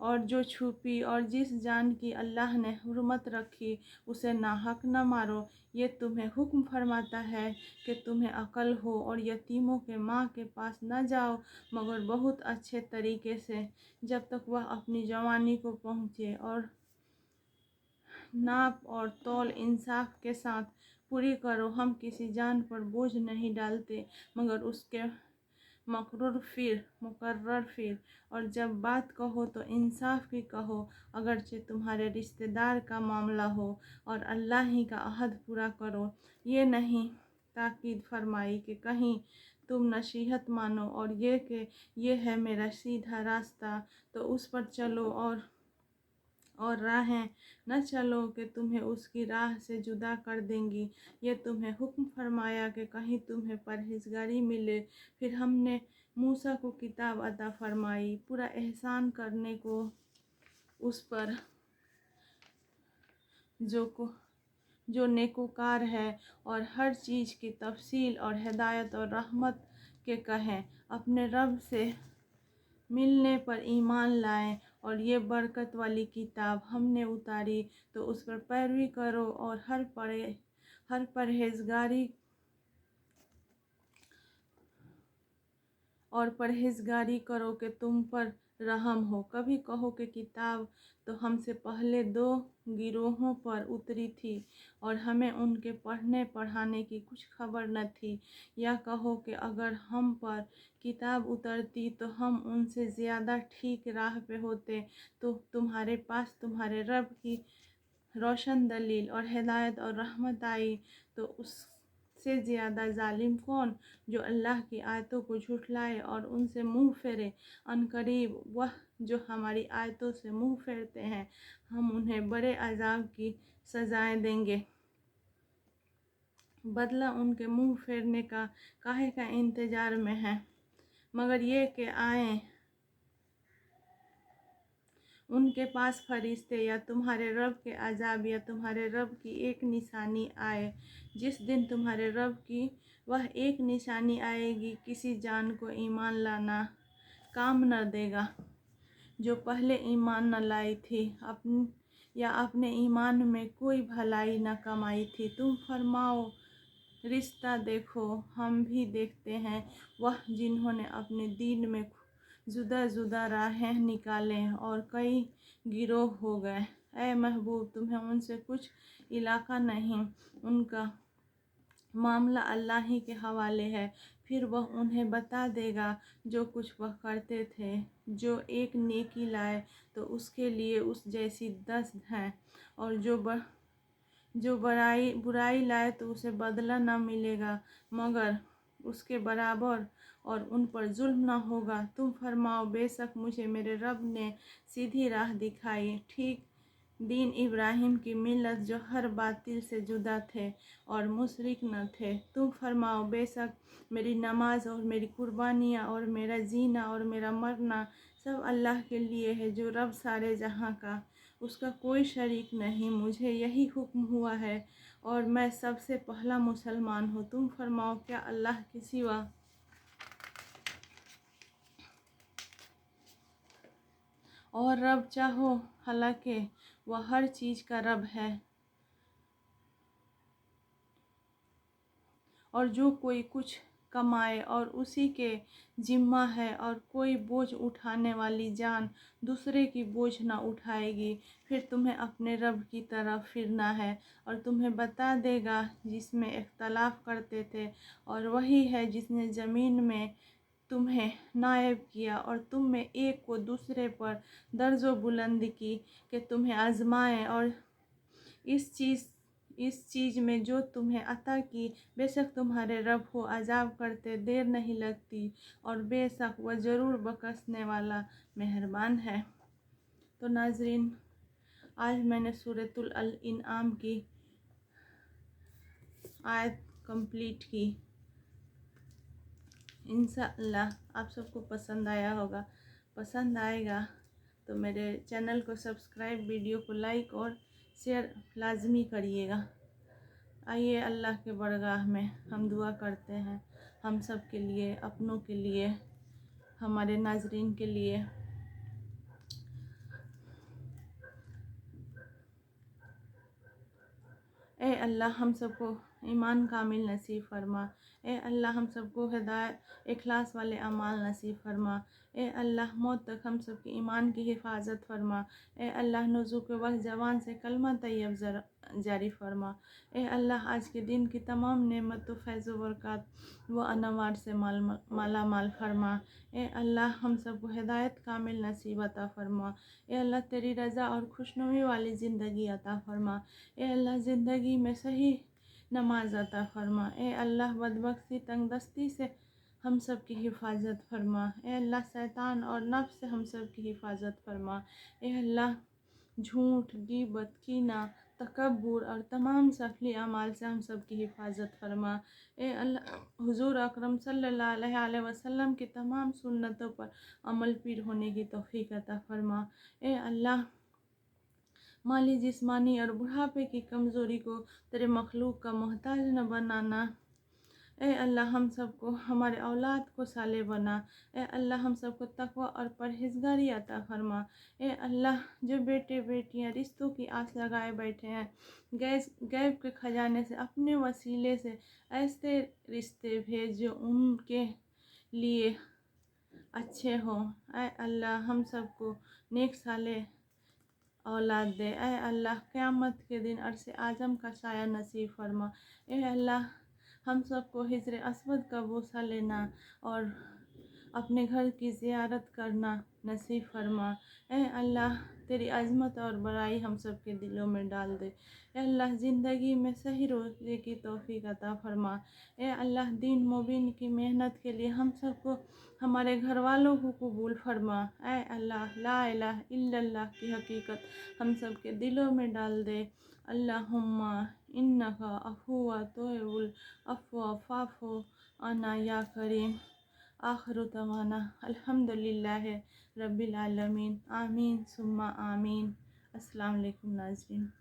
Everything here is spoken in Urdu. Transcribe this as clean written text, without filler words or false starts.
اور جو چھپی اور جس جان کی اللہ نے حرمت رکھی اسے ناحق نہ مارو۔ یہ تمہیں حکم فرماتا ہے کہ تمہیں عقل ہو اور یتیموں کے ماں کے پاس نہ جاؤ مگر بہت اچھے طریقے سے، جب تک وہ اپنی جوانی کو پہنچے، اور ناپ اور تول انصاف کے ساتھ پوری کرو۔ ہم کسی جان پر بوجھ نہیں ڈالتے مگر اس کے مقرر فیر، اور جب بات کہو تو انصاف کی کہو، اگرچہ تمہارے رشتہ دار کا معاملہ ہو، اور اللہ ہی کا عہد پورا کرو۔ یہ نہیں تاکید فرمائی کہ کہیں تم نصیحت مانو، اور یہ کہ یہ ہے میرا سیدھا راستہ تو اس پر چلو، اور راہیں نہ چلو کہ تمہیں اس کی راہ سے جدا کر دیں گی۔ یہ تمہیں حکم فرمایا کہ کہیں تمہیں پرہیزگاری ملے۔ پھر ہم نے موسیٰ کو کتاب عطا فرمائی، پورا احسان کرنے کو اس پر جو نیکوکار ہے، اور ہر چیز کی تفصیل اور ہدایت اور رحمت کے کہیں۔ اپنے رب سے ملنے پر ایمان لائیں، اور یہ برکت والی کتاب ہم نے اتاری تو اس پر پیروی کرو، اور ہر پرہیزگاری کرو کہ تم پر رحم ہو۔ کبھی کہو کہ کتاب تو ہم سے پہلے 2 گروہوں پر اتری تھی اور ہمیں ان کے پڑھنے پڑھانے کی کچھ خبر نہ تھی، یا کہو کہ اگر ہم پر کتاب اترتی تو ہم ان سے زیادہ ٹھیک راہ پہ ہوتے، تو تمہارے پاس تمہارے رب کی روشن دلیل اور ہدایت اور رحمت آئی تو اس سے زیادہ ظالم کون، جو اللہ کی آیتوں کو جھٹلائے اور ان سے منہ پھیرے۔ عنقریب وہ جو ہماری آیتوں سے منہ پھیرتے ہیں ہم انہیں بڑے عذاب کی سزائیں دیں گے۔ بدلہ ان کے منہ پھیرنے کا کاہے کا انتظار میں ہے، مگر یہ کہ آئیں ان کے پاس فرشتے، یا تمہارے رب کے عذاب، یا تمہارے رب کی ایک نشانی آئے۔ جس دن تمہارے رب کی وہ ایک نشانی آئے گی، کسی جان کو ایمان لانا کام نہ دے گا جو پہلے ایمان نہ لائی تھی یا اپنے ایمان میں کوئی بھلائی نہ کمائی تھی۔ تم فرماؤ رشتہ دیکھو، ہم بھی دیکھتے ہیں۔ وہ جنہوں نے اپنے دین میں جدا جدا راہیں نکالیں اور کئی گروہ ہو گئے، اے محبوب تمہیں ان سے کچھ علاقہ نہیں، ان کا معاملہ اللہ ہی کے حوالے ہے، پھر وہ انہیں بتا دے گا جو کچھ وہ کرتے تھے۔ جو ایک نیکی لائے تو اس کے لیے اس جیسی 10 ہیں، اور جو برائی لائے تو اسے بدلہ نہ ملے گا مگر اس کے برابر، اور ان پر ظلم نہ ہوگا۔ تم فرماؤ بے شک مجھے میرے رب نے سیدھی راہ دکھائی، ٹھیک دین ابراہیم کی ملت، جو ہر باطل سے جدا تھے اور مشرک نہ تھے۔ تم فرماؤ بے شک میری نماز اور میری قربانیاں اور میرا جینا اور میرا مرنا سب اللہ کے لیے ہے، جو رب سارے جہاں کا، اس کا کوئی شریک نہیں۔ مجھے یہی حکم ہوا ہے اور میں سب سے پہلا مسلمان ہوں۔ تم فرماؤ کیا اللہ کے سوا اور رب چاہو؟ حالانکہ وہ ہر چیز کا رب ہے، اور جو کوئی کچھ کمائے اور اسی کے ذمہ ہے، اور کوئی بوجھ اٹھانے والی جان دوسرے کی بوجھ نہ اٹھائے گی۔ پھر تمہیں اپنے رب کی طرف پھرنا ہے اور تمہیں بتا دے گا جس میں اختلاف کرتے تھے، اور وہی ہے جس نے زمین میں تمہیں نائب کیا اور تم میں ایک کو دوسرے پر درج و بلند کی کہ تمہیں آزمائے، اور اس چیز میں جو تمہیں عطا کی، بے شک تمہارے رب کو عذاب کرتے دیر نہیں لگتی، اور بے شک وہ ضرور بخشنے والا مہربان ہے۔ تو ناظرین، آج میں نے سورۃ الانعام کی آیت کمپلیٹ کی۔ انشاءاللہ آپ سب کو پسند آیا ہوگا۔ پسند آئے گا تو میرے چینل کو سبسکرائب، ویڈیو کو لائک اور شیئر لازمی کریے گا۔ آئیے اللہ کے برگاہ میں ہم دعا کرتے ہیں، ہم سب کے لیے، اپنوں کے لیے، ہمارے ناظرین کے لیے۔ اے اللہ ہم سب کو ایمان کامل نصیب فرما، اے اللہ ہم سب کو ہدایت اخلاص والے اعمال نصیب فرما، اے اللہ موت تک ہم سب کی ایمان کی حفاظت فرما، اے اللہ نزول کے وقت زبان سے کلمہ طیب جاری فرما، اے اللہ آج کے دن کی تمام نعمت و فیض و برکات و انوار سے مالا مال فرما، اے اللہ ہم سب کو ہدایت کامل نصیب عطا فرما، اے اللہ تیری رضا اور خوشنودی والی زندگی عطا فرما، اے اللہ زندگی میں صحیح نماز عطا فرما، اے اللہ بدبختی تنگ دستی سے ہم سب کی حفاظت فرما، اے اللہ شیطان اور نفس سے ہم سب کی حفاظت فرما، اے اللہ جھوٹ غیبت کینہ تکبر اور تمام سفلی اعمال سے ہم سب کی حفاظت فرما، اے اللہ حضور اکرم صلی اللہ علیہ وسلم کی تمام سنتوں پر عمل پیر ہونے کی توفیق عطا فرما، اے اللہ مالی جسمانی اور بڑھاپے کی کمزوری کو تیرے مخلوق کا محتاج نہ بنانا، اے اللہ ہم سب کو ہمارے اولاد کو صالح بنا، اے اللہ ہم سب کو تقوی اور پرہیزگاری عطا فرما، اے اللہ جو بیٹے بیٹیاں رشتوں کی آس لگائے بیٹھے ہیں غیب کے خزانے سے اپنے وسیلے سے ایسے رشتے بھیج جو ان کے لیے اچھے ہوں، اے اللہ ہم سب کو نیک صالح اولاد دے، اے اللہ قیامت کے دن عرش اعظم کا سایہ نصیب فرما، اے اللہ ہم سب کو حجر اسود کا بوسہ لینا اور اپنے گھر کی زیارت کرنا نصیب فرما، اے اللہ تیری عظمت اور بڑائی ہم سب کے دلوں میں ڈال دے، اے اللہ زندگی میں صحیح روزی کی توفیق عطا فرما، اے اللہ دین مبین کی محنت کے لیے ہم سب کو ہمارے گھر والوں کو قبول فرما، اے اللہ لا الہ الا اللہ کی حقیقت ہم سب کے دلوں میں ڈال دے، اللہم انک عفو تحب العفو فاعف عنا یا کریم، آخر دعوانا الحمدللہ رب العالمین، آمین ثم آمین۔ السلام علیکم ناظرین۔